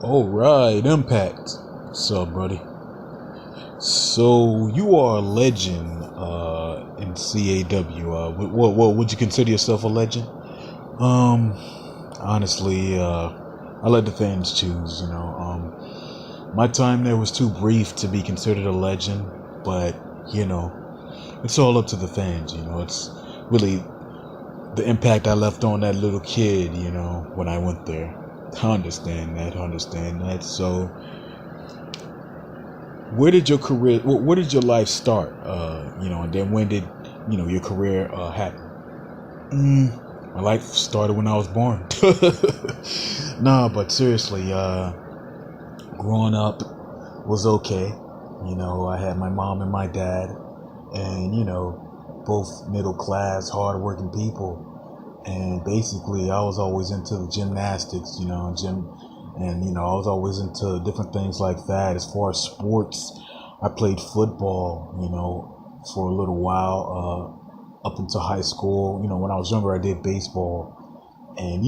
All right, Impact. What's up, buddy? So you are a legend in CAW. What would you consider yourself a legend? Um, Honestly, I let the fans choose. My time there was too brief to be considered a legend, but you know, it's all up to the fans. It's really the impact I left on that little kid. When I went there. I understand that. So where did your career where did your life start, and then when did your career happen? My life started when I was born. Nah, but seriously, growing up was okay. I had my mom and my dad, and both middle class hardworking people. And basically I was always into the gymnastics, gym, and I was always into different things like that. As far as sports, I played football, for a little while, up until high school. When I was younger, I did baseball, and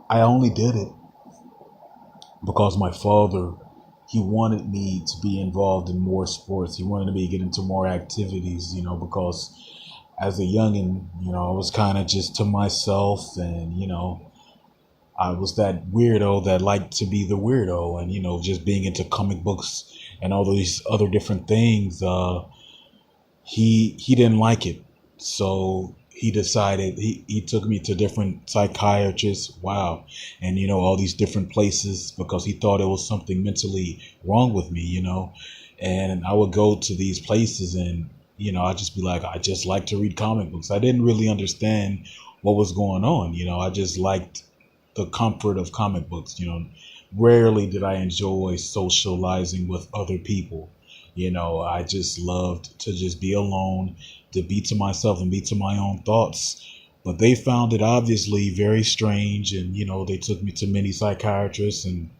I only did it because my father, he wanted me to be involved in more sports. He wanted me to get into more activities, because as a youngin, I was kind of just to myself, and I was that weirdo that liked to be the weirdo, and just being into comic books and all these other different things. He didn't like it, so he decided he took me to different psychiatrists. Wow, and all these different places because he thought it was something mentally wrong with me. And I would go to these places and I'd just be like, I just like to read comic books. I didn't really understand what was going on. I just liked the comfort of comic books. Rarely did I enjoy socializing with other people. I just loved to just be alone, to be to myself and be to my own thoughts. But they found it obviously very strange, and they took me to many psychiatrists. And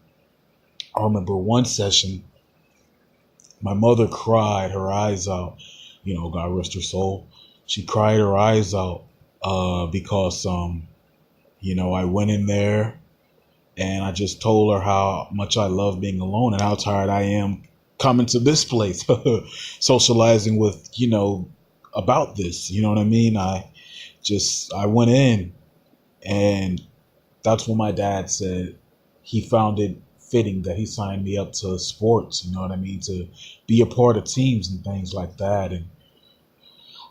I remember one session, my mother cried her eyes out. God rest her soul. She cried her eyes out because I went in there and I just told her how much I love being alone and how tired I am coming to this place, socializing with, about this. You know what I mean? I went in, and that's when my dad said he found it fitting that he signed me up to sports, you know what I mean, to be a part of teams and things like that. And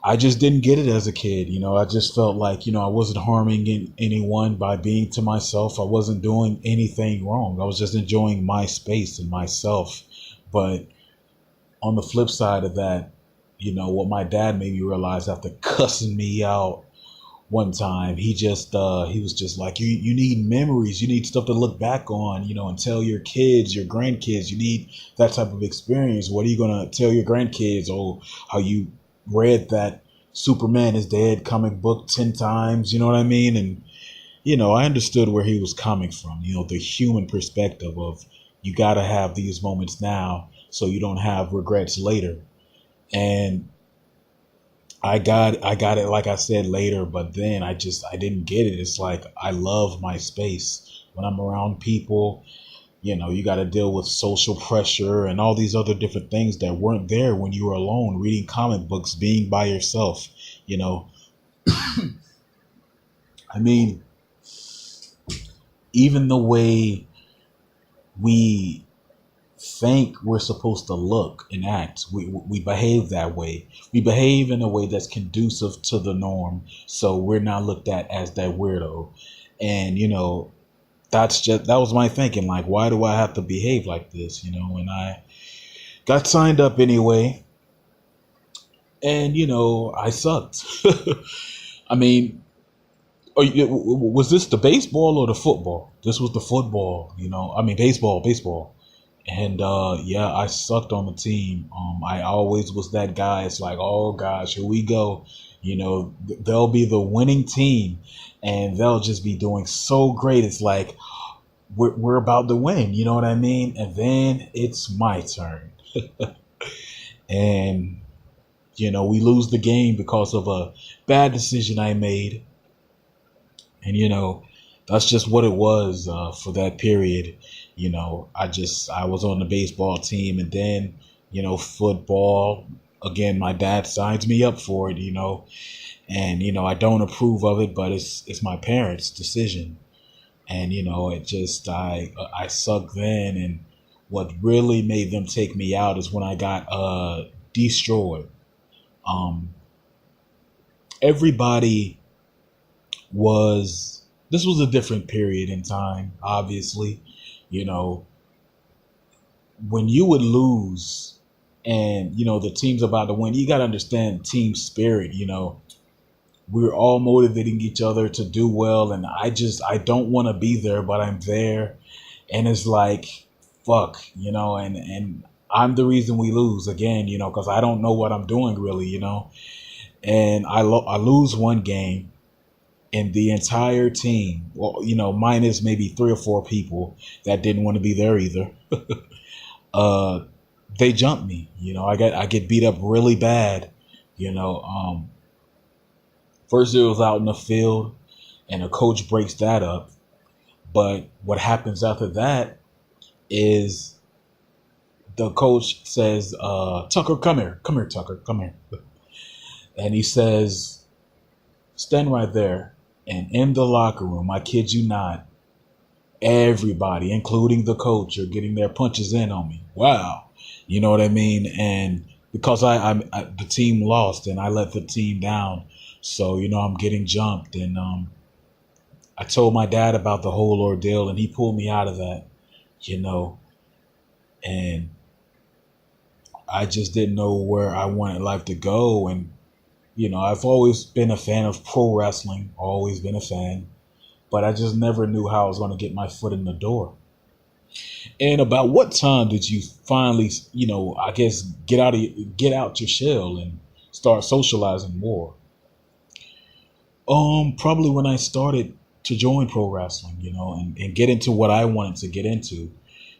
I just didn't get it as a kid. I just felt like, I wasn't harming anyone by being to myself. I wasn't doing anything wrong. I was just enjoying my space and myself. But on the flip side of that, what my dad made me realize after cussing me out one time, he was just like, you need memories, you need stuff to look back on, and tell your kids, your grandkids. You need that type of experience. What are you gonna tell your grandkids? Oh, how you read that Superman is dead comic book 10 times, you know what I mean? And I understood where he was coming from, the human perspective of you got to have these moments now so you don't have regrets later. And I got it, like I said, later, but then I didn't get it. It's like I love my space when I'm around people. You got to deal with social pressure and all these other different things that weren't there when you were alone, reading comic books, being by yourself. I mean, even the way we think we're supposed to look and act, we behave that way. We behave in a way that's conducive to the norm, so we're not looked at as that weirdo. And that was my thinking, like, why do I have to behave like this? And I got signed up anyway, and I sucked. I mean, was this the baseball or the football? This was the football. I mean, baseball. And yeah, I sucked on the team. I always was that guy. It's like, oh gosh, here we go. They'll be the winning team and they'll just be doing so great. It's like we're about to win, you know what I mean? And then it's my turn. And we lose the game because of a bad decision I made. And that's just what it was for that period. I was on the baseball team, and then football. Again, my dad signs me up for it. And I don't approve of it, but it's my parents' decision. And it just I sucked then, and what really made them take me out is when I got destroyed. Um, everybody was This was a different period in time, obviously. you know when you would lose and the team's about to win, you got to understand team spirit. We're all motivating each other to do well, and I don't want to be there, but I'm there. And it's like, fuck, and I'm the reason we lose again, because I don't know what I'm doing really. And I lose one game, and the entire team, well, minus maybe three or four people that didn't want to be there either, uh, they jump me. I get beat up really bad. You know, First it was out in the field, and a coach breaks that up. But what happens after that is the coach says, "Tucker, come here, Tucker, come here," and he says, "Stand right there." And in the locker room, I kid you not, everybody, including the coach, are getting their punches in on me. Wow. You know what I mean? And because the team lost and I let the team down. So, I'm getting jumped. And I told my dad about the whole ordeal, and he pulled me out of that, you know, and I just didn't know where I wanted life to go. And, I've always been a fan of pro wrestling, always been a fan, but I just never knew how I was going to get my foot in the door. And about what time did you finally, I guess get out your shell and start socializing more? Probably when I started to join pro wrestling, and get into what I wanted to get into,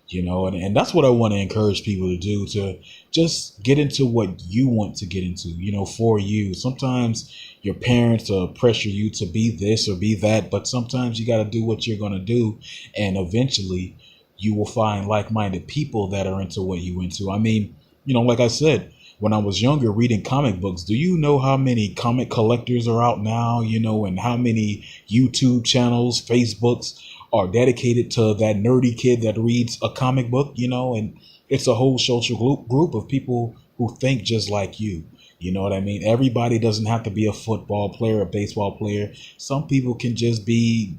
and that's what I want to encourage people to do, to just get into what you want to get into, for you. Sometimes your parents pressure you to be this or be that, but sometimes you got to do what you're going to do. And eventually you will find like-minded people that are into what you into. I mean, like I said, when I was younger reading comic books, do you know how many comic collectors are out now, and how many YouTube channels, Facebooks are dedicated to that nerdy kid that reads a comic book, and it's a whole social group of people who think just like you. You know what I mean? Everybody doesn't have to be a football player, a baseball player. Some people can just be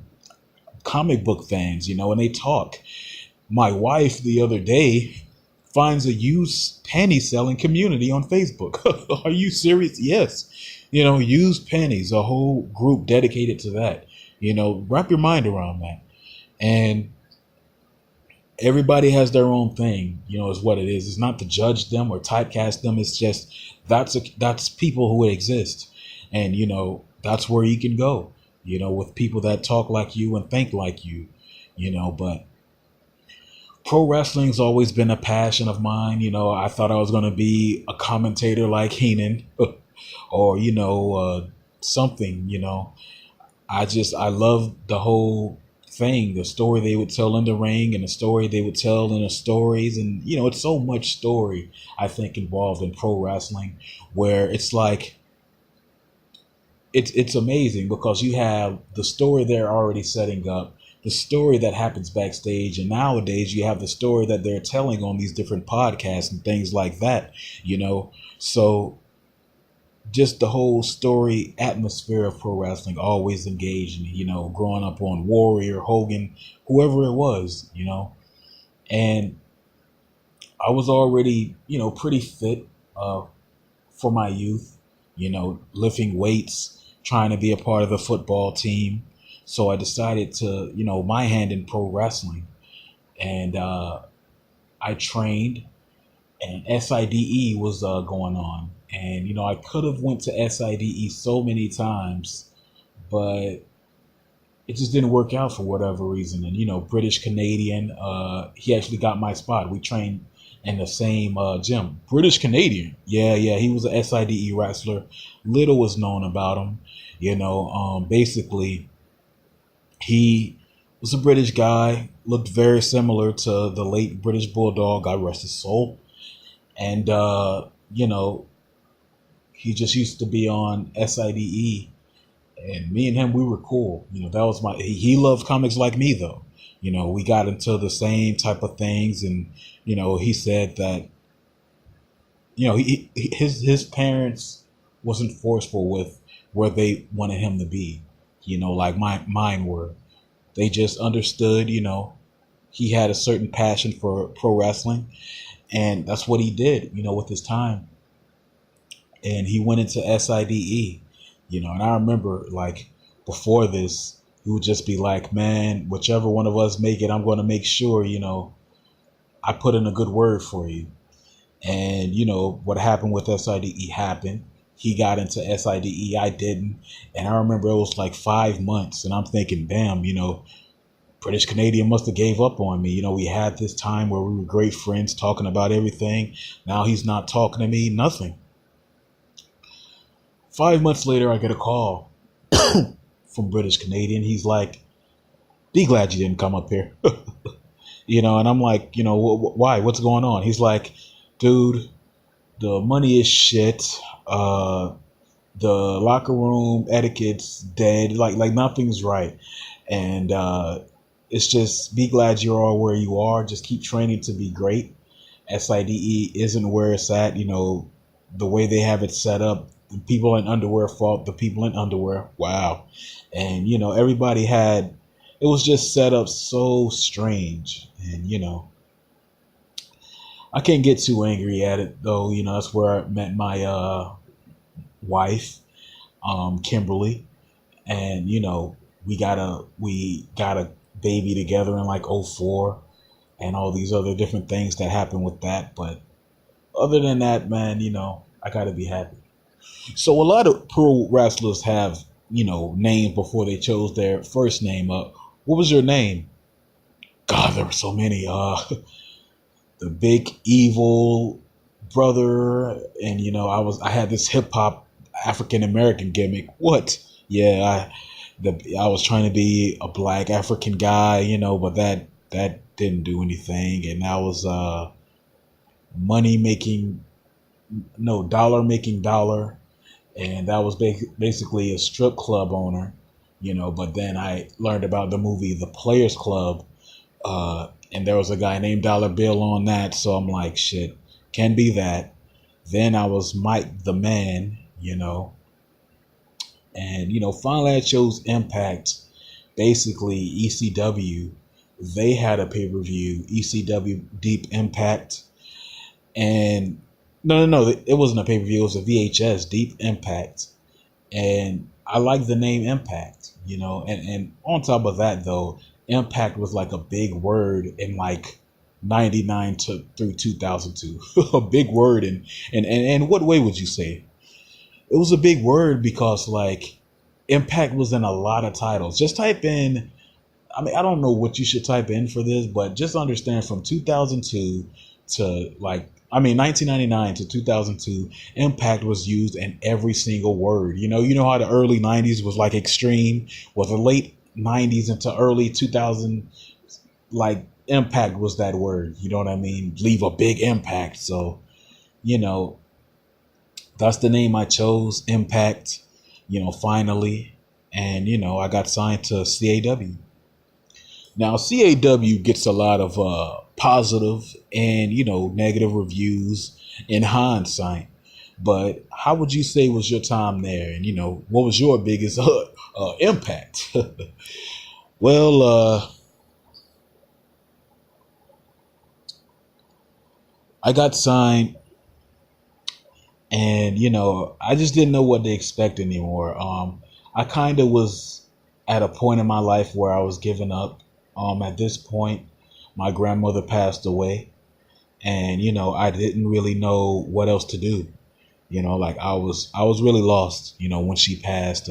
comic book fans, and they talk. My wife the other day finds a used panty selling community on Facebook. Are you serious? Yes. Used panties, a whole group dedicated to that. Wrap your mind around that. And everybody has their own thing, is what it is. It's not to judge them or typecast them. It's just that's people who exist. And, that's where you can go, with people that talk like you and think like you, but pro wrestling's always been a passion of mine. I thought I was going to be a commentator like Heenan or, something, I love the whole thing, the story they would tell in the ring and the story they would tell in the stories. And, it's so much story, I think, involved in pro wrestling, where it's like, it's amazing because you have the story they're already setting up, the story that happens backstage, and nowadays you have the story that they're telling on these different podcasts and things like that, so just the whole story atmosphere of pro wrestling always engaged me, growing up on Warrior, Hogan, whoever it was, and I was already, pretty fit for my youth, lifting weights, trying to be a part of the football team. So I decided to, my hand in pro wrestling, and I trained, and SIDE was going on. And, I could have went to SIDE so many times, but it just didn't work out for whatever reason. And, British Canadian, he actually got my spot. We trained in the same gym. British Canadian. Yeah, he was a SIDE wrestler. Little was known about him. Basically, He was a British guy, looked very similar to the late British Bulldog, God rest his soul. And, he just used to be on SIDE. And me and him, we were cool. That was he loved comics like me, though. We got into the same type of things. And, he said that, his parents wasn't forceful with where they wanted him to be, like mine were. They just understood, he had a certain passion for pro wrestling, and that's what he did, with his time. And he went into SIDE, and I remember like before this, he would just be like, man, whichever one of us make it, I'm going to make sure, I put in a good word for you. And, what happened with SIDE happened. He got into SIDE, I didn't. And I remember it was like 5 months, and I'm thinking, damn, British Canadian must have gave up on me. We had this time where we were great friends talking about everything. Now he's not talking to me, nothing. 5 months later, I get a call from British Canadian. He's like, be glad you didn't come up here. And I'm like, why? What's going on? He's like, dude, the money is shit. The locker room etiquette's dead. Like nothing's right. And it's just be glad you're all where you are. Just keep training to be great. SIDE isn't where it's at. The way they have it set up, the people in underwear fought the people in underwear. Wow. And, everybody it was just set up so strange. And, I can't get too angry at it though. That's where I met my wife, Kimberly. And, we got a baby together in like '04 and all these other different things that happened with that. But other than that, man, I gotta be happy. So a lot of pro wrestlers have, names before they chose their first name. What was your name? God, there were so many. The Big Evil Brother, and I had this hip hop African American gimmick. What? Yeah, I was trying to be a black African guy, but that didn't do anything, and I was dollar making dollar, and that was basically a strip club owner, But then I learned about the movie The Players Club, and there was a guy named Dollar Bill on that, so I'm like, shit, can be that. Then I was Mike the Man, and finally I chose Impact. Basically, ECW, they had a pay-per-view, ECW Deep Impact, and no, it wasn't a pay-per-view, it was a VHS, Deep Impact. And I like the name Impact, and on top of that though, Impact was like a big word in like 99 through 2002. A big word, and what way would you say? It was a big word because like Impact was in a lot of titles. Just type in, I don't know what you should type in for this, but just understand from 2002 to 1999 to 2002, Impact was used in every single word. You know how the early 90s was like Extreme, well, the late 90s into early 2000, like Impact was that word. You know what I mean? Leave a big impact. So, that's the name I chose, Impact, finally. And, I got signed to CAW. Now, CAW gets a lot of positive and, negative reviews in hindsight. But how would you say was your time there? And, what was your biggest impact? Well, I got signed, and, I just didn't know what to expect anymore. I kind of was at a point in my life where I was giving up. At this point, my grandmother passed away, and, I didn't really know what else to do. I was really lost, when she passed.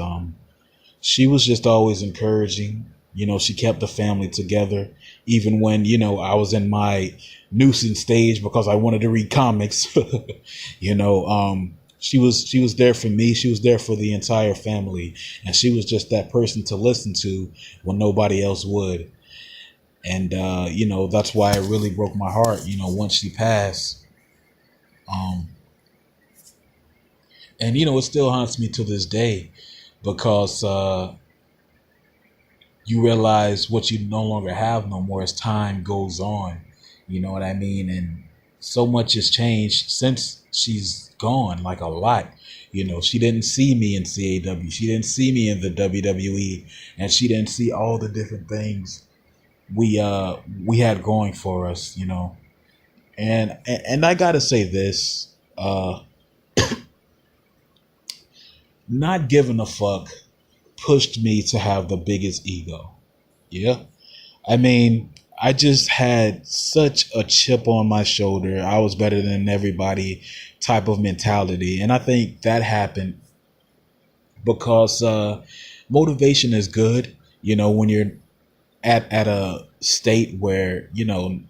She was just always encouraging. She kept the family together, even when, I was in my nuisance stage because I wanted to read comics. She was there for me. She was there for the entire family, and she was just that person to listen to when nobody else would. And that's why it really broke my heart. Once she passed, um, and it still haunts me to this day because you realize what you no longer have no more as time goes on. You know what I mean? And so much has changed since she's gone, like a lot. She didn't see me in CAW. She didn't see me in the WWE, and she didn't see all the different things we had going for us. And I gotta say this, not giving a fuck pushed me to have the biggest ego. Yeah. I mean, I just had such a chip on my shoulder. I was better than everybody type of mentality. And I think that happened because motivation is good, when you're at a state where,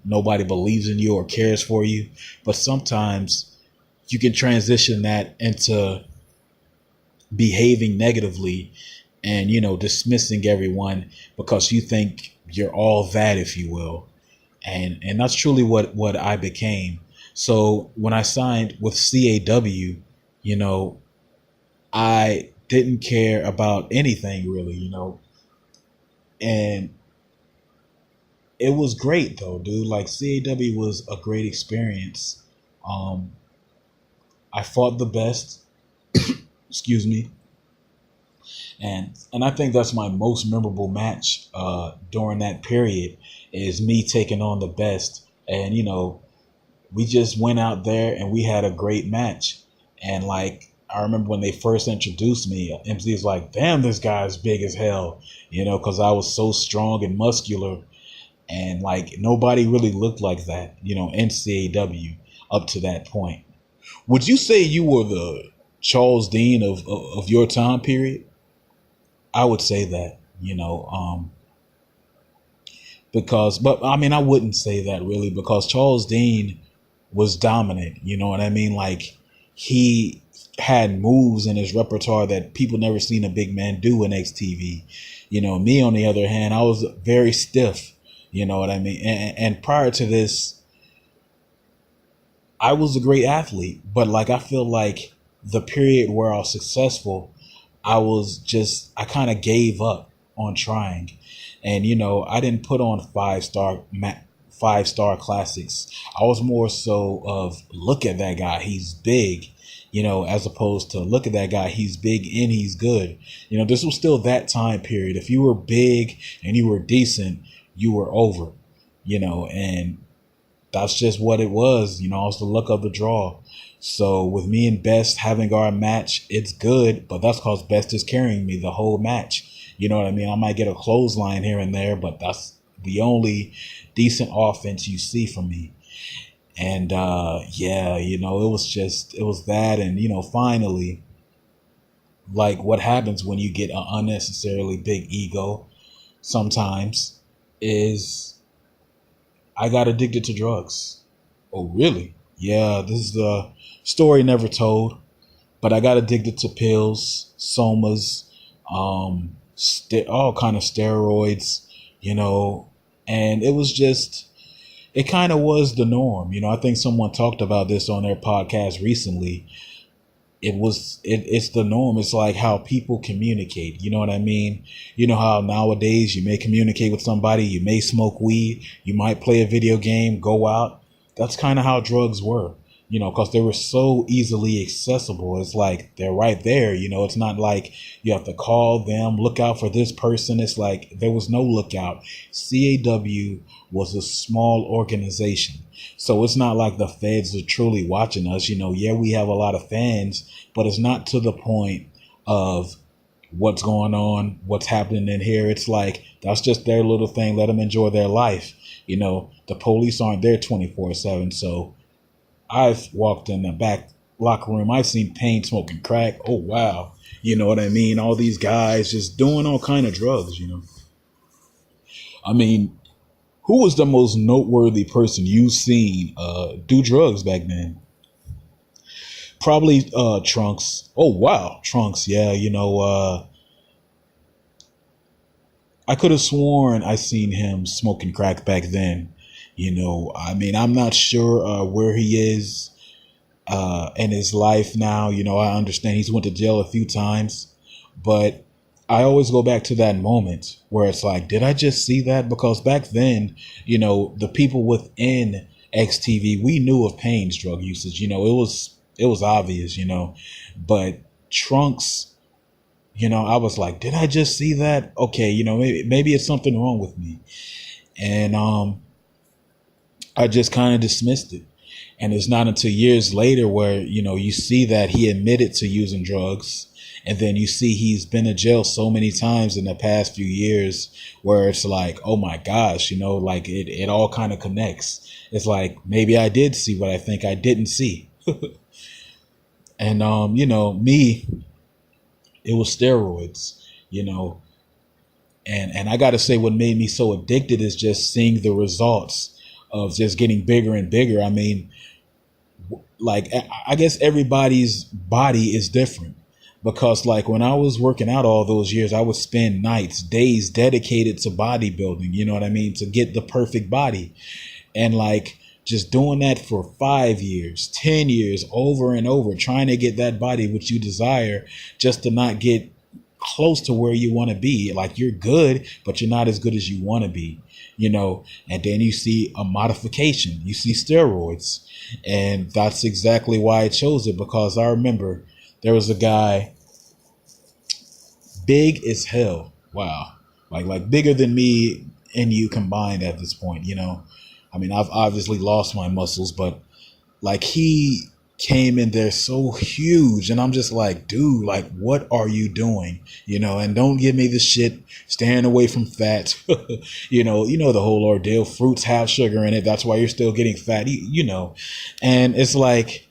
nobody believes in you or cares for you. But sometimes you can transition that into behaving negatively and dismissing everyone because you think you're all that, if you will. And that's truly what I became. So when I signed with CAW, you know I didn't care about anything really, and it was great though, dude. Like, CAW was a great experience. um I fought the best, excuse me. And I think that's my most memorable match during that period, is me taking on the best. And we just went out there and we had a great match. And like, I remember when they first introduced me, MC was like, "Damn, this guy's big as hell," because I was so strong and muscular, and like nobody really looked like that, in CAW up to that point. Would you say you were the Charles Dean of your time period? I would say that, because, but I mean, I wouldn't say that really, because Charles Dean was dominant. You know what I mean? Like, he had moves in his repertoire that people never seen a big man do in XTV. Me on the other hand, I was very stiff. You know what I mean? And prior to this, I was a great athlete, but like, I feel like the period where I was successful, I kind of gave up on trying. And, I didn't put on five star classics. I was more so of, look at that guy, he's big, as opposed to, look at that guy, he's big and he's good. This was still that time period. If you were big and you were decent, you were over, and that's just what it was. I was the luck of the draw. So with me and Best having our match, it's good, but that's because Best is carrying me the whole match. You know what I mean? I might get a clothesline here and there, but that's the only decent offense you see from me. And yeah, it was that. And, finally, like, what happens when you get an unnecessarily big ego sometimes is I got addicted to drugs. Oh, really? Yeah, this is the story never told. But I got addicted to pills, somas, all kind of steroids, you know, and it kind of was the norm. I think someone talked about this on their podcast recently. It's the norm. It's like how people communicate. You know what I mean? You know how nowadays you may communicate with somebody, you may smoke weed, you might play a video game, go out. That's kind of how drugs were, because they were so easily accessible. It's like they're right there. It's not like you have to call them, look out for this person. It's like there was no lookout. CAW was a small organization. So it's not like the feds are truly watching us. Yeah, we have a lot of fans, but it's not to the point of what's going on, what's happening in here. It's like, that's just their little thing. Let them enjoy their life. The police aren't there 24/7. So I've walked in the back locker room. I've seen Pain smoking crack. Oh, wow. You know what I mean? All these guys just doing all kind of drugs. I mean, who was the most noteworthy person you've seen do drugs back then? Probably Trunks. Oh wow, Trunks. Yeah, I could have sworn I seen him smoking crack back then. I mean, I'm not sure where he is in his life now. I understand he's went to jail a few times, but I always go back to that moment where it's like, did I just see that? Because back then, the people within XTV, we knew of Payne's drug usage. It was obvious. But Trunks, I was like, did I just see that? Okay, maybe it's something wrong with me, and I just kind of dismissed it. And it's not until years later where, you see that he admitted to using drugs. And then you see he's been to jail so many times in the past few years where it's like, oh my gosh, like it all kind of connects. It's like, maybe I did see what I think I didn't see. And, me, it was steroids, and I got to say what made me so addicted is just seeing the results of just getting bigger and bigger. I mean, like, I guess everybody's body is different because like when I was working out all those years, I would spend nights, days dedicated to bodybuilding, you know what I mean? To get the perfect body. And like just doing that for 5 years, 10 years over and over, trying to get that body which you desire just to not get close to where you want to be. Like you're good, but you're not as good as you want to be, and then you see a modification, you see steroids. And that's exactly why I chose it, because I remember there was a guy big as hell. Wow. Like bigger than me and you combined at this point, I mean, I've obviously lost my muscles, but like he came in there so huge and I'm just like, dude, like, what are you doing? And don't give me this shit staying away from fat. The whole ordeal. Fruits have sugar in it. That's why you're still getting fat, and it's like,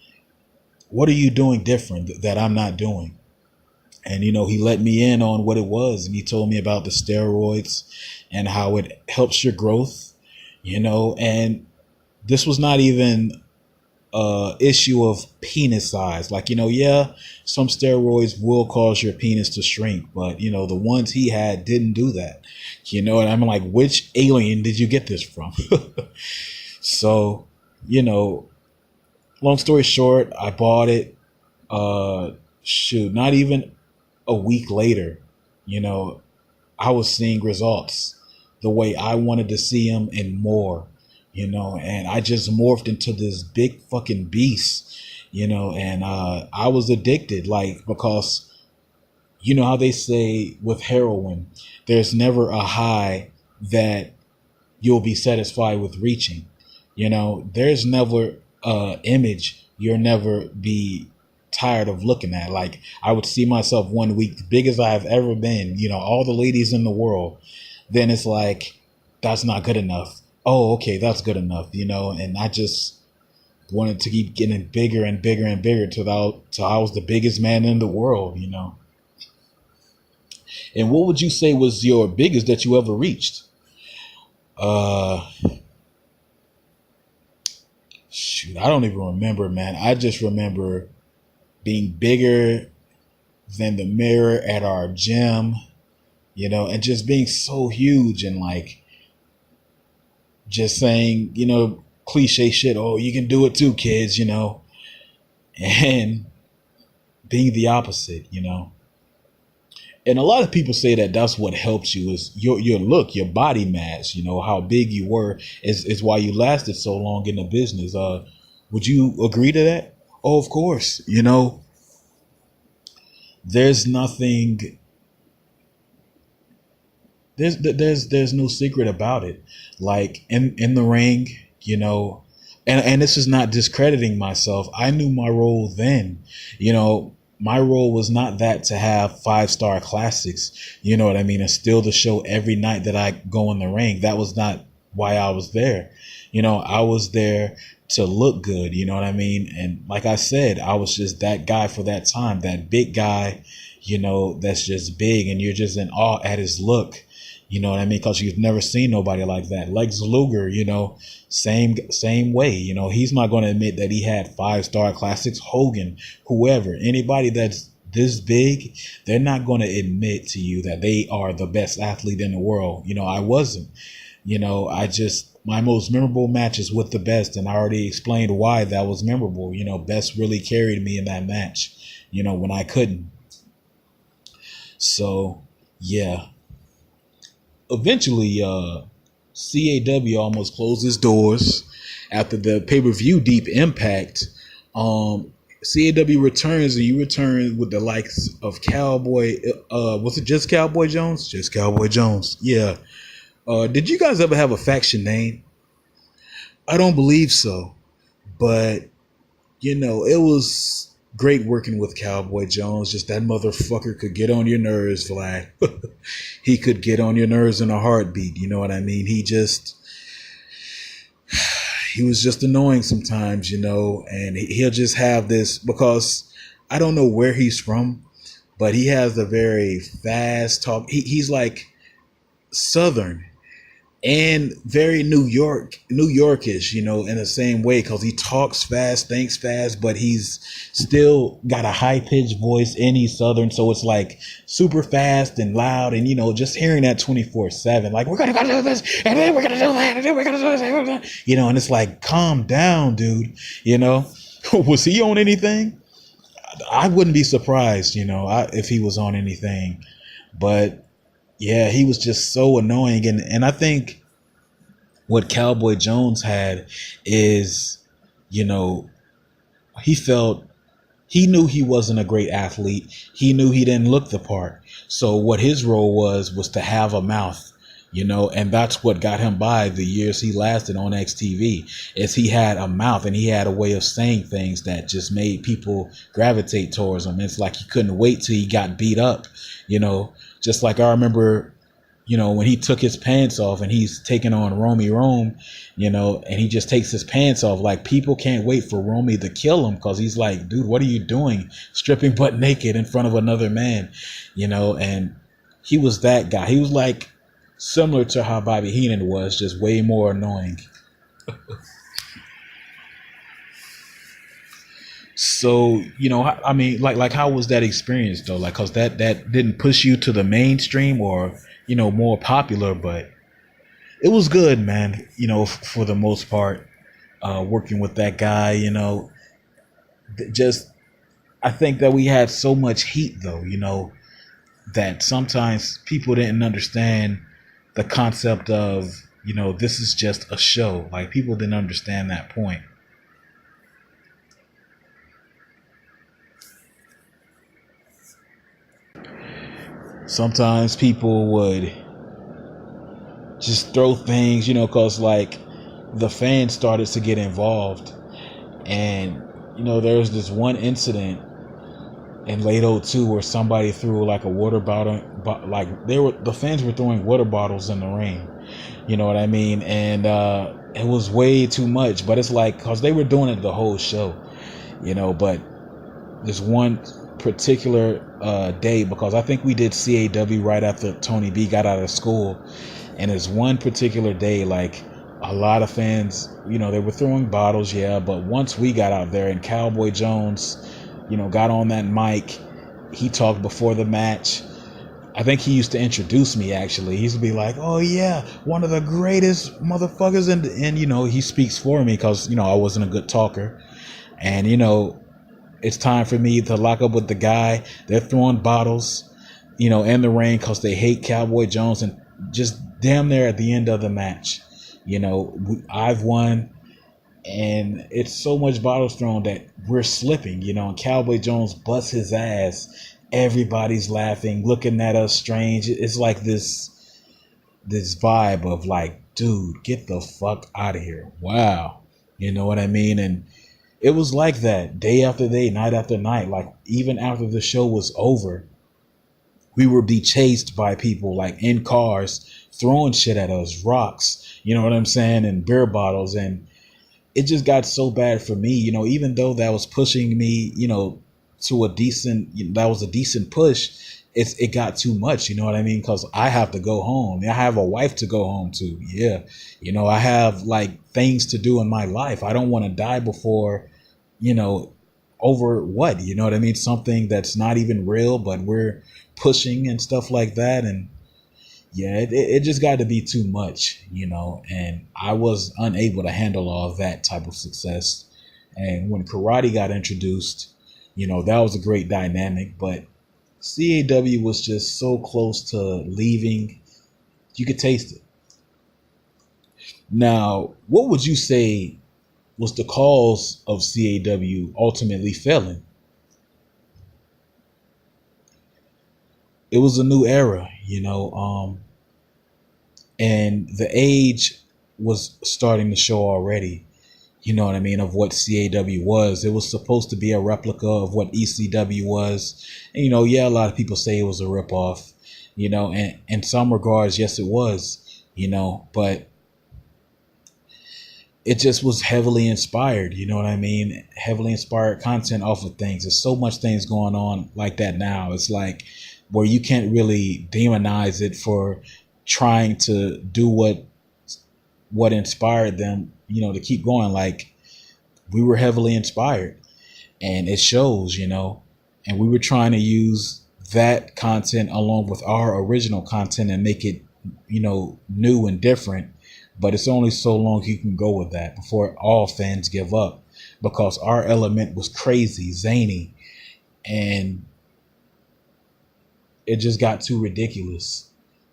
what are you doing different that I'm not doing? And, he let me in on what it was. And he told me about the steroids and how it helps your growth, and this was not even issue of penis size. Like, yeah, some steroids will cause your penis to shrink, but the ones he had didn't do that. And I'm like, which alien did you get this from? So, long story short, I bought it. Not even a week later, I was seeing results the way I wanted to see them and more. And I just morphed into this big fucking beast, and I was addicted, like, because how they say with heroin, there's never a high that you'll be satisfied with reaching. There's never a image you'll never be tired of looking at. Like, I would see myself one week, the biggest I have ever been, all the ladies in the world. Then it's like, that's not good enough. Oh, okay, that's good enough, and I just wanted to keep getting bigger and bigger and bigger till I was the biggest man in the world, And what would you say was your biggest that you ever reached? Shoot, I don't even remember, man. I just remember being bigger than the mirror at our gym, and just being so huge and like, just saying, cliche shit. Oh, you can do it too, kids, and being the opposite, And a lot of people say that that's what helps you is your look, your body mass, how big you were is why you lasted so long in the business. Would you agree to that? Oh, of course. There's nothing. There's no secret about it. Like in the ring, and this is not discrediting myself. I knew my role then. My role was not that to have 5-star classics, you know what I mean, and still to show every night that I go in the ring. That was not why I was there. I was there to look good, you know what I mean? And like I said, I was just that guy for that time, that big guy, that's just big and you're just in awe at his look. You know what I mean? Because you've never seen nobody like that. Lex Luger, same way. He's not going to admit that he had 5-star classics. Hogan, whoever, anybody that's this big, they're not going to admit to you that they are the best athlete in the world. I wasn't. My most memorable match is with the best, and I already explained why that was memorable. Best really carried me in that match, when I couldn't. So, yeah. Eventually, CAW almost closed its doors after the pay-per-view Deep Impact. CAW returns, and you return with the likes of Cowboy. Was it just Cowboy Jones? Just Cowboy Jones. Yeah. Did you guys ever have a faction name? I don't believe so. But, it was great working with Cowboy Jones. Just that motherfucker could get on your nerves, Vlad. He could get on your nerves in a heartbeat. You know what I mean? He was just annoying sometimes, and he'll just have this, because I don't know where he's from, but he has a very fast talk. He's like Southern and very New Yorkish, in the same way, because he talks fast, thinks fast, but he's still got a high pitched voice, and he's Southern, so it's like super fast and loud, and just hearing that 24/7, like we're gonna do this, and then we're gonna do that, and then we're gonna do this, and it's like, calm down, dude. Was he on anything? I wouldn't be surprised, if he was on anything, but. Yeah, he was just so annoying. And I think what Cowboy Jones had is, he knew he wasn't a great athlete. He knew he didn't look the part. So what his role was to have a mouth, and that's what got him by the years he lasted on XTV, is he had a mouth, and he had a way of saying things that just made people gravitate towards him. It's like he couldn't wait till he got beat up, Just like I remember, when he took his pants off and he's taking on Romy Rome, and he just takes his pants off. Like, people can't wait for Romy to kill him, because he's like, dude, what are you doing? Stripping butt naked in front of another man, and he was that guy. He was like similar to how Bobby Heenan was, just way more annoying. So, I mean, like how was that experience though? Like, cause that didn't push you to the mainstream or, more popular, but it was good, man. For the most part, working with that guy, just, I think that we had so much heat though, that sometimes people didn't understand the concept of, this is just a show. Like, people didn't understand that point. Sometimes people would just throw things, because like the fans started to get involved. And, there was this one incident in late '02 where somebody threw like a water bottle, like the fans were throwing water bottles in the ring. You know what I mean? And it was way too much, but it's like, cause they were doing it the whole show, but this one particular day, because I think we did CAW right after Tony B got out of school, and it's one particular day, like a lot of fans, they were throwing bottles, yeah, but once we got out there and Cowboy Jones, got on that mic, he talked before the match. I think he used to introduce me, actually. He used to be like, oh yeah, one of the greatest motherfuckers, and he speaks for me, because I wasn't a good talker, and it's time for me to lock up with the guy. They're throwing bottles, in the ring, because they hate Cowboy Jones. And just damn near at the end of the match, I've won. And it's so much bottles thrown that we're slipping, and Cowboy Jones busts his ass. Everybody's laughing, looking at us strange. It's like this vibe of like, dude, get the fuck out of here. Wow. You know what I mean? And it was like that day after day, night after night. Like, even after the show was over, we would be chased by people like in cars, throwing shit at us, rocks, you know what I'm saying, and beer bottles. And it just got so bad for me, even though that was pushing me, to a decent push. it got too much, you know what I mean? Because I have to go home. I have a wife to go home to. Yeah, I have like things to do in my life. I don't want to die before, you know, over what, you know what I mean? Something that's not even real, but we're pushing and stuff like that. And yeah, it just got to be too much, and I was unable to handle all of that type of success. And when karate got introduced, that was a great dynamic, but CAW was just so close to leaving. You could taste it. Now, what would you say was the cause of CAW ultimately failing? It was a new era, and the age was starting to show already, you know what I mean, of what CAW was. It was supposed to be a replica of what ECW was. And, yeah, a lot of people say it was a ripoff, and in some regards, yes, it was, but it just was heavily inspired, you know what I mean? Heavily inspired content off of things. There's so much things going on like that now. It's like where you can't really demonize it for trying to do what inspired them, to keep going. Like, we were heavily inspired, and it shows, and we were trying to use that content along with our original content and make it, new and different. But it's only so long you can go with that before all fans give up, because our element was crazy, zany, and it just got too ridiculous.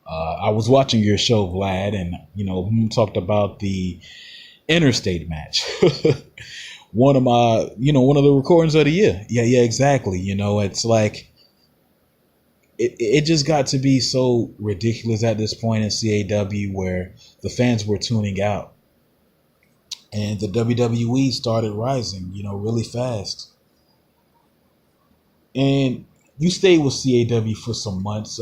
I was watching your show, Vlad, and we talked about the interstate match. One of the recordings of the year. Yeah, exactly. It's like it just got to be so ridiculous at this point in CAW where the fans were tuning out, and the WWE started rising, really fast. And you stayed with CAW for some months.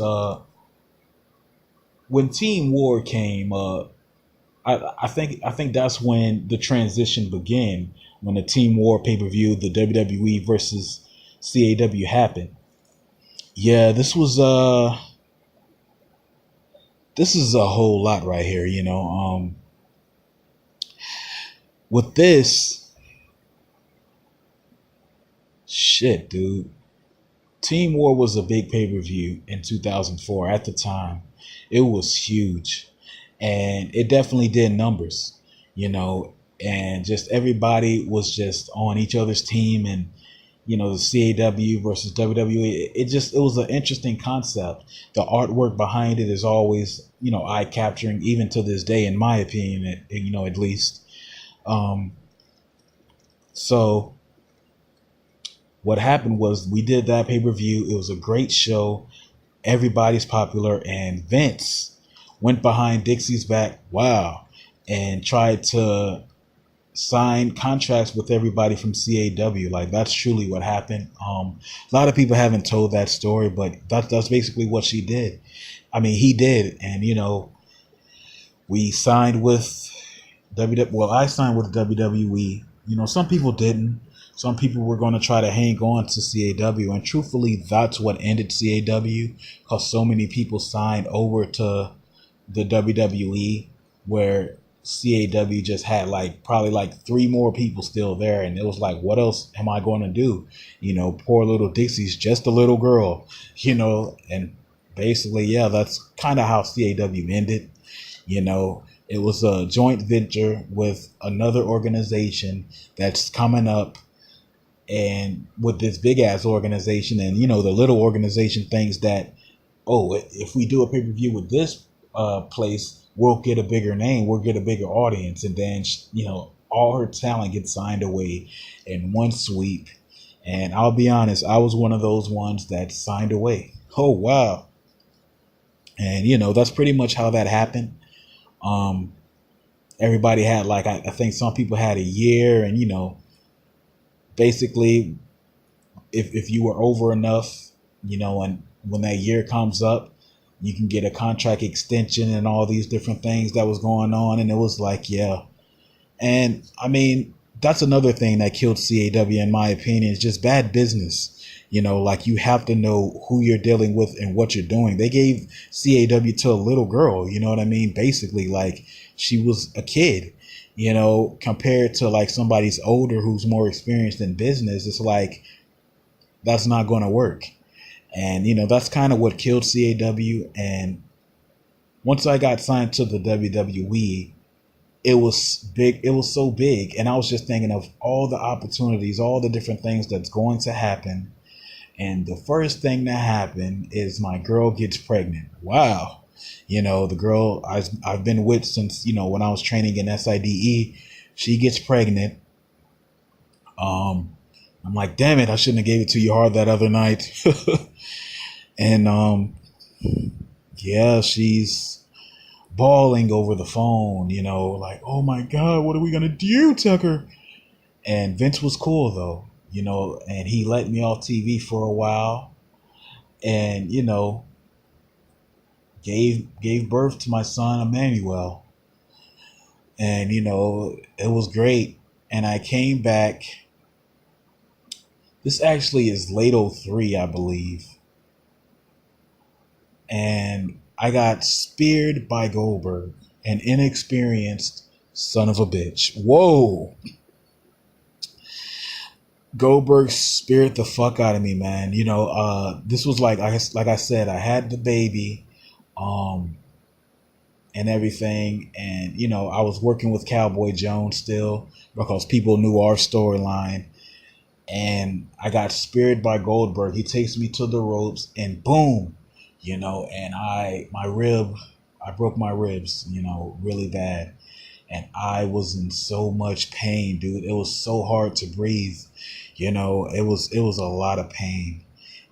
When Team War came, I think that's when the transition began. When the Team War pay-per-view, the WWE versus CAW happened. Yeah, this is a whole lot right here. With this shit, dude. Team War was a big pay-per-view in 2004 at the time. It was huge, and it definitely did numbers, and just everybody was just on each other's team, and the CAW versus WWE. It was an interesting concept. The artwork behind it is always, eye capturing, even to this day, in my opinion, at least. So what happened was we did that pay-per-view. It was a great show. Everybody's popular, and Vince went behind Dixie's back. Wow. And tried to sign contracts with everybody from CAW. Like, that's truly what happened. A lot of people haven't told that story, but that's basically what she did. I mean, he did. And, we signed with WWE. Well, I signed with WWE. Some people didn't. Some people were going to try to hang on to CAW. And truthfully, that's what ended CAW, because so many people signed over to the WWE, where CAW just had probably 3 more people still there. And it was like, what else am I going to do? Poor little Dixie's just a little girl, and basically, yeah, that's kind of how CAW ended. It was a joint venture with another organization that's coming up, and with this big ass organization, and the little organization thinks that, oh, if we do a pay-per-view with this place, we'll get a bigger name, we'll get a bigger audience, and then all her talent gets signed away in one sweep. And I'll be honest, I was one of those ones that signed away. Oh wow. And that's pretty much how that happened. Everybody had I think some people had a year, and basically if you were over enough, and when that year comes up, you can get a contract extension and all these different things that was going on. And it was like, yeah. And I mean, that's another thing that killed CAW, in my opinion, is just bad business. Like you have to know who you're dealing with and what you're doing. They gave CAW to a little girl, you know what I mean? Basically, like she was a kid, compared to like somebody's older who's more experienced in business. It's like that's not going to work. And, that's kind of what killed CAW. And once I got signed to the WWE, it was big. It was so big. And I was just thinking of all the opportunities, all the different things that's going to happen. And the first thing that happened is my girl gets pregnant. Wow. The girl I've been with since, when I was training in SIDE, she gets pregnant. I'm like, damn it, I shouldn't have gave it to you hard that other night. And yeah, she's bawling over the phone, like, oh my God, what are we gonna do, Tucker? And Vince was cool though, and he let me off TV for a while, and gave birth to my son Emmanuel, and it was great. And I came back. This actually is late '03, I believe. And I got speared by Goldberg, an inexperienced son of a bitch. Whoa. Goldberg speared the fuck out of me, man. This was like I said, I had the baby, and everything. And, I was working with Cowboy Jones still because people knew our storyline. And I got speared by Goldberg. He takes me to the ropes and boom, and I broke my ribs, really bad. And I was in so much pain, dude. It was so hard to breathe. It was a lot of pain.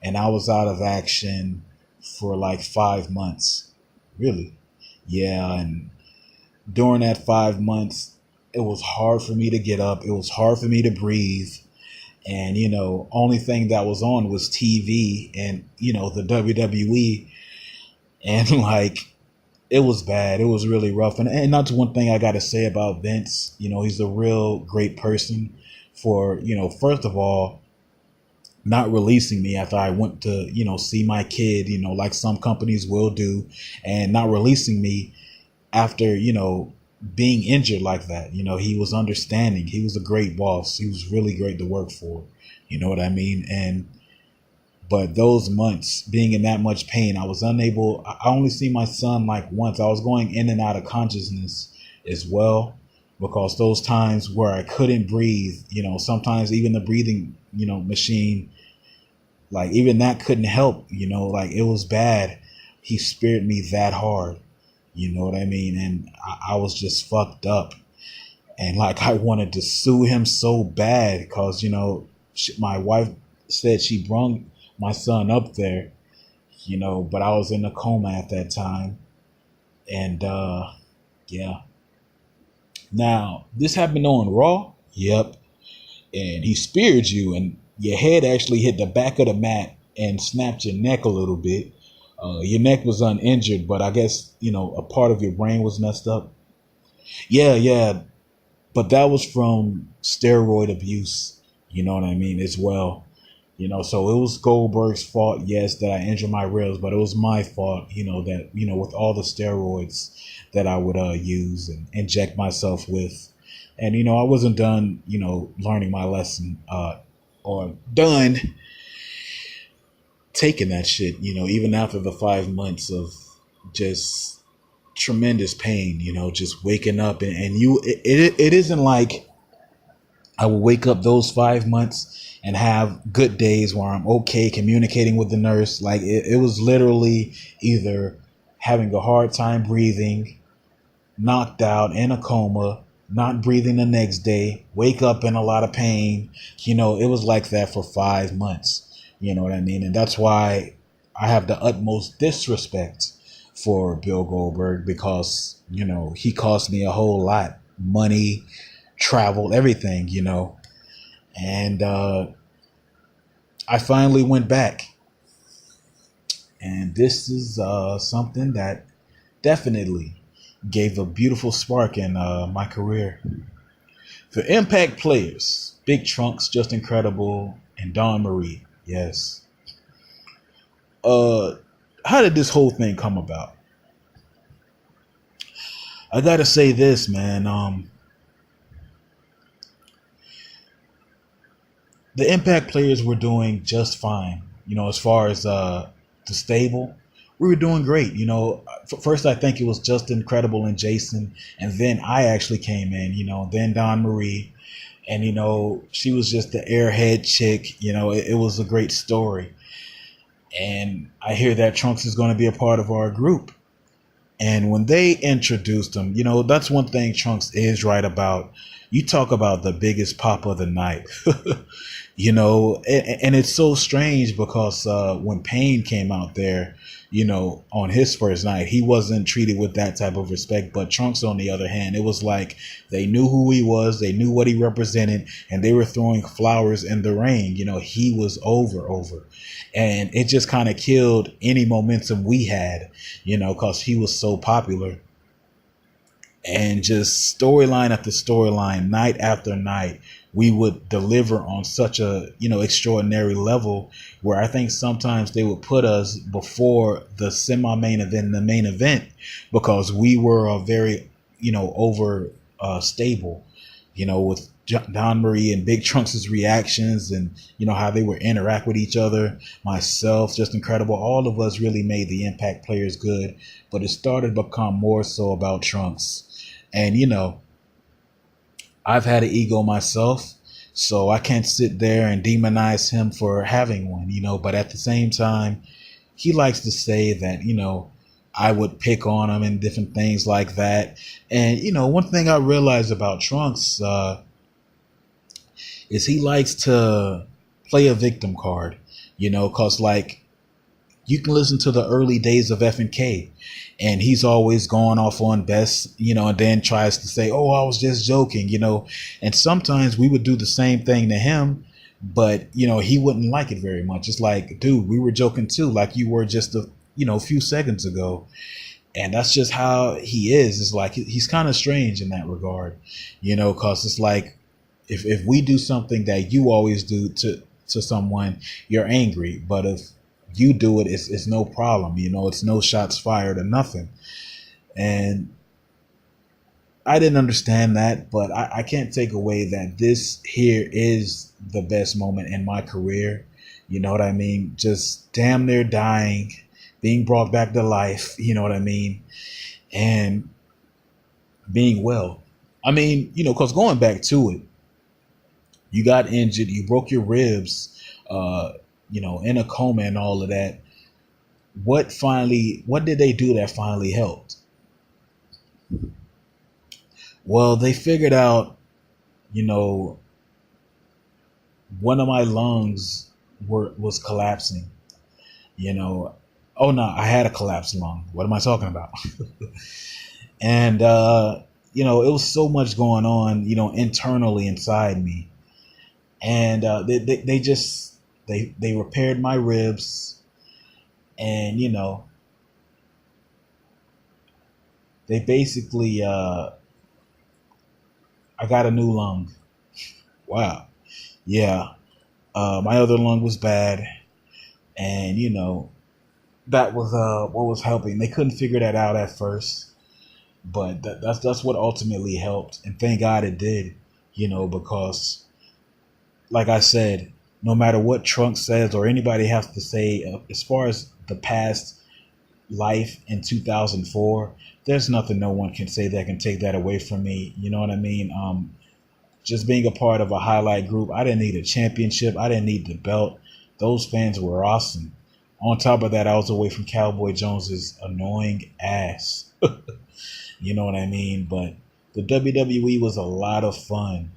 And I was out of action for like 5 months. Really. Yeah. And during that 5 months, it was hard for me to get up. It was hard for me to breathe. And, only thing that was on was TV and, the WWE. And like, it was bad. It was really rough. And that's one thing I got to say about Vince. He's a real great person for, first of all, not releasing me after I went to, see my kid, like some companies will do, and not releasing me after, being injured like that. He was understanding. He was a great boss. He was really great to work for. You know what I mean? But those months being in that much pain, I was unable. I only see my son like once. I was going in and out of consciousness as well, because those times where I couldn't breathe, sometimes even the breathing, machine, like even that couldn't help, like it was bad. He speared me that hard. You know what I mean? And I was just fucked up. And like I wanted to sue him so bad because, my wife said she brung my son up there, but I was in a coma at that time. And yeah. Now, this happened on Raw. Yep. And he speared you and your head actually hit the back of the mat and snapped your neck a little bit. Your neck was uninjured, but I guess, a part of your brain was messed up. Yeah. But that was from steroid abuse, you know what I mean, as well. So it was Goldberg's fault, yes, that I injured my ribs, but it was my fault, that, with all the steroids that I would use and inject myself with. And, I wasn't done, learning my lesson or done taking that shit, even after the 5 months of just tremendous pain, just waking up and it isn't like I will wake up those 5 months and have good days where I'm okay communicating with the nurse. Like it was literally either having a hard time breathing, knocked out in a coma, not breathing the next day, wake up in a lot of pain. It was like that for 5 months. You know what I mean? And that's why I have the utmost disrespect for Bill Goldberg because, he cost me a whole lot. Money, travel, everything, And I finally went back. And this is something that definitely gave a beautiful spark in my career. The Impact players, Big Trunks, Just Incredible, and Dawn Marie. Yes. Uh, how did this whole thing come about? I gotta say this, man. The Impact players were doing just fine. As far as the stable, we were doing great. First I think it was just Incredible and Jason, and then I actually came in. Then Don Marie, and she was just the airhead chick. It was a great story, and I hear that Trunks is going to be a part of our group. And when they introduced him, that's one thing Trunks is right about. You talk about the biggest pop of the night. And it's so strange because when Payne came out there, on his first night, he wasn't treated with that type of respect. But Trunks, on the other hand, it was like they knew who he was, they knew what he represented, and they were throwing flowers in the ring. He was over. And it just kind of killed any momentum we had, because he was so popular. And just storyline after storyline, night after night, we would deliver on such a extraordinary level where I think sometimes they would put us before the semi-main event and the main event because we were a very over stable, with Don Marie and Big Trunks' reactions and how they would interact with each other. Myself, just incredible. All of us really made the Impact players good, but it started to become more so about Trunks. And I've had an ego myself, so I can't sit there and demonize him for having one, but at the same time, he likes to say that, I would pick on him and different things like that. And, one thing I realized about Trunks is he likes to play a victim card, because like you can listen to the early days of FNK and he's always going off on best, and then tries to say, oh, I was just joking, and sometimes we would do the same thing to him, but, he wouldn't like it very much. It's like, dude, we were joking too, like you were just a few seconds ago. And that's just how he is. It's like he's kind of strange in that regard, because it's like if we do something that you always do to someone, you're angry. But if you do it, it's no problem. It's no shots fired or nothing. And I didn't understand that, but I can't take away that this here is the best moment in my career. You know what I mean? Just damn near dying, being brought back to life, you know what I mean? And being well. I mean, because going back to it, you got injured, you broke your ribs, in a coma and all of that. What did they do that finally helped? Well, they figured out, one of my lungs was collapsing, Oh no, I had a collapsed lung. What am I talking about? And, it was so much going on, internally inside me. And they repaired my ribs, and they basically I got a new lung. Wow. Yeah. My other lung was bad, and that was what was helping. They couldn't figure that out at first, but that's what ultimately helped, and thank God it did. Because like I said, no matter what Trunks says or anybody has to say, as far as the past life in 2004, there's nothing no one can say that can take that away from me. You know what I mean? Just being a part of a highlight group, I didn't need a championship. I didn't need the belt. Those fans were awesome. On top of that, I was away from Cowboy Jones's annoying ass. You know what I mean? But the WWE was a lot of fun.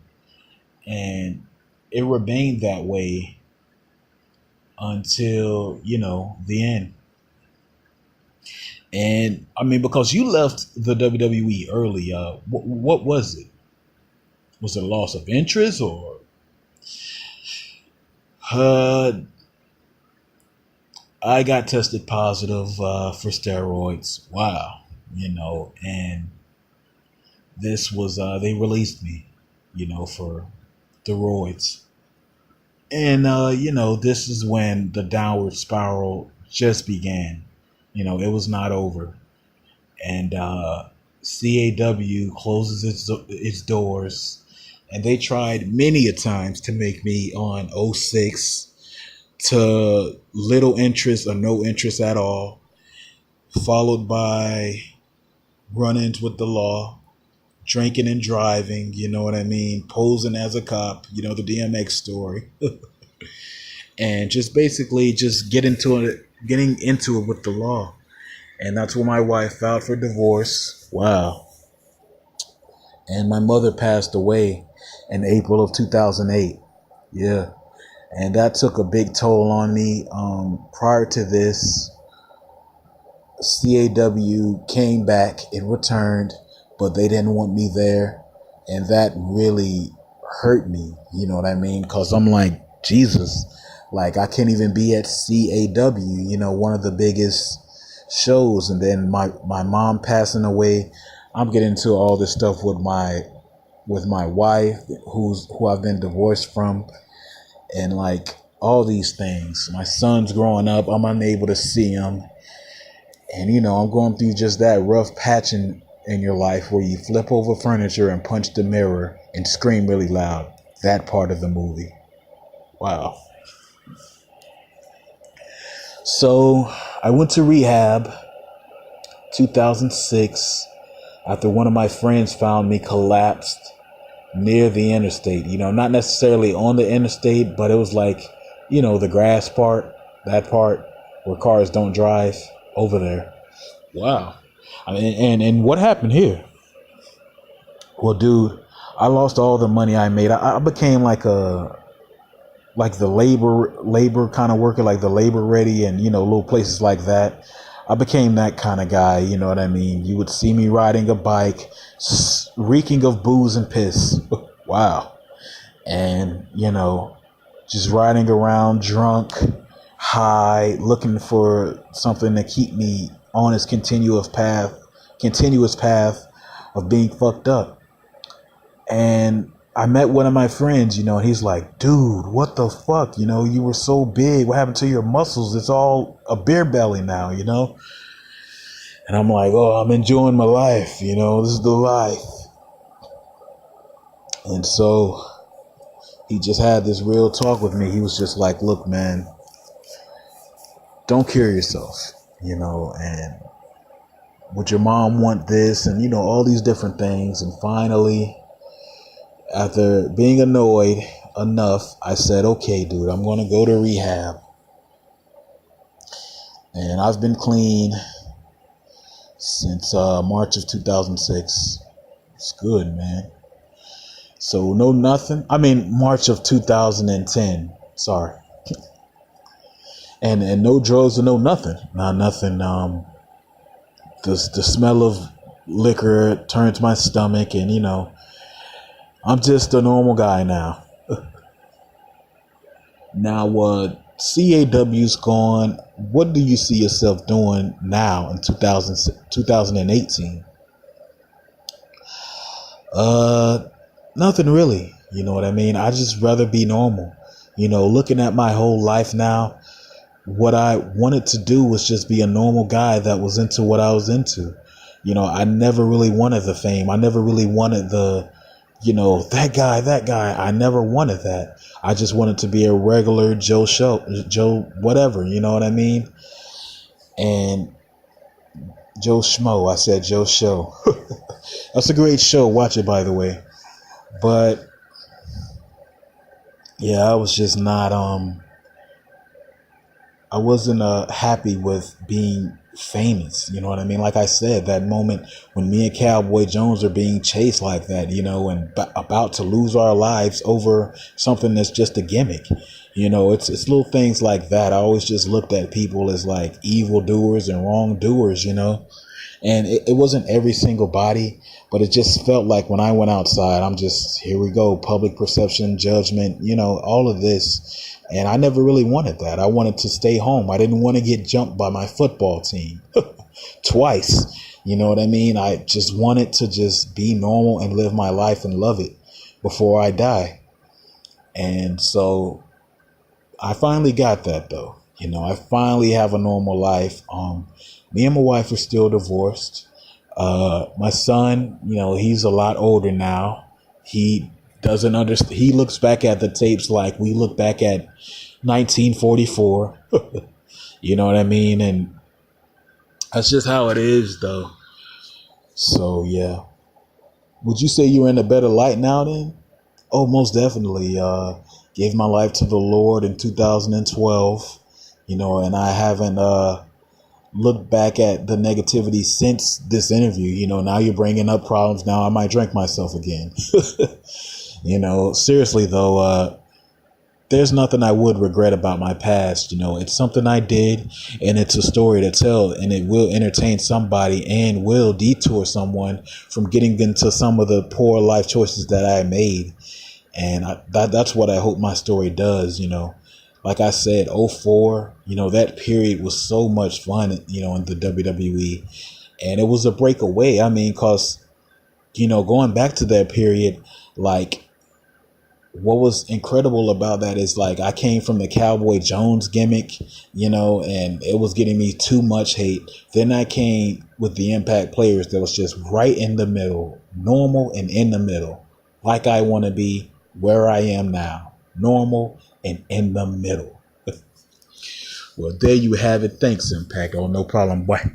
And it remained that way until, the end. And I mean, because you left the WWE early, what was it? Was it a loss of interest or? I got tested positive for steroids. Wow, and this was they released me, for the roids. And this is when the downward spiral just began. It was not over. And CAW closes its doors, and they tried many a times to make me on '06 to little interest or no interest at all, followed by run-ins with the law, drinking and driving, you know what I mean, posing as a cop, the DMX story, and just basically just getting into it with the law. And that's when my wife filed for divorce. Wow. And my mother passed away in April of 2008. Yeah. And that took a big toll on me. Prior to this, CAW came back, it returned, but they didn't want me there. And that really hurt me, you know what I mean? Because I'm like, Jesus, like I can't even be at CAW, one of the biggest shows. And then my mom passing away, I'm getting into all this stuff with my wife, who I've been divorced from, and like all these things. My son's growing up, I'm unable to see him. And I'm going through just that rough patch in your life where you flip over furniture and punch the mirror and scream really loud. That part of the movie. Wow. So I went to rehab 2006 after one of my friends found me collapsed near the interstate. Not necessarily on the interstate, but it was like, the grass part, that part where cars don't drive over there. Wow. I mean, and what happened here? Well, dude, I lost all the money I made. I became like the labor kind of worker, like the labor ready and, little places like that. I became that kind of guy, you know what I mean? You would see me riding a bike, reeking of booze and piss. Wow. And, just riding around drunk, high, looking for something to keep me on this continuous path of being fucked up. And I met one of my friends, and he's like, dude, what the fuck? You were so big. What happened to your muscles? It's all a beer belly now, And I'm like, oh, I'm enjoying my life. This is the life. And so he just had this real talk with me. He was just like, look, man, don't kill yourself, and would your mom want this? And, all these different things. And finally, after being annoyed enough, I said, okay, dude, I'm going to go to rehab. And I've been clean since March of 2006. It's good, man. So March of 2010. Sorry. And no drugs or no nothing. Nothing. The smell of liquor turns my stomach, and I'm just a normal guy now. Now, CAW's gone. What do you see yourself doing now in 2018? Nothing really. You know what I mean? I just rather be normal. Looking at my whole life now, what I wanted to do was just be a normal guy that was into what I was into. I never really wanted the fame. I never really wanted the, that guy. I never wanted that. I just wanted to be a regular Joe whatever, you know what I mean? And Joe Schmo, I said Joe Show. That's a great show. Watch it, by the way. But yeah, I was just not, I wasn't happy with being famous. You know what I mean? Like I said, that moment when me and Cowboy Jones are being chased like that, and about to lose our lives over something that's just a gimmick. It's little things like that. I always just looked at people as like evildoers and wrongdoers, and it wasn't every single body, but it just felt like when I went outside, I'm just, here we go, public perception, judgment, all of this. And I never really wanted that. I wanted to stay home. I didn't want to get jumped by my football team twice. You know what I mean? I just wanted to just be normal and live my life and love it before I die. And so I finally got that though. I finally have a normal life. Me and my wife are still divorced. My son, he's a lot older now. He doesn't understand. He looks back at the tapes like we look back at 1944. You know what I mean? And that's just how it is, though. So yeah. Would you say you're in a better light now then? Oh, most definitely. Gave my life to the Lord in 2012, and I haven't looked back at the negativity since this interview. Now you're bringing up problems. Now I might drink myself again. Seriously though, there's nothing I would regret about my past. It's something I did, and it's a story to tell, and it will entertain somebody and will detour someone from getting into some of the poor life choices that I made. And that's what I hope my story does. Like I said, '04, that period was so much fun, in the WWE. And it was a breakaway. I mean, because, going back to that period, like, what was incredible about that is like I came from the Cowboy Jones gimmick, and it was getting me too much hate. Then I came with the Impact Players that was just right in the middle, normal and in the middle, like I want to be where I am now, normal and in the middle. Well, there you have it. Thanks, Impact. Oh, no problem. Bye.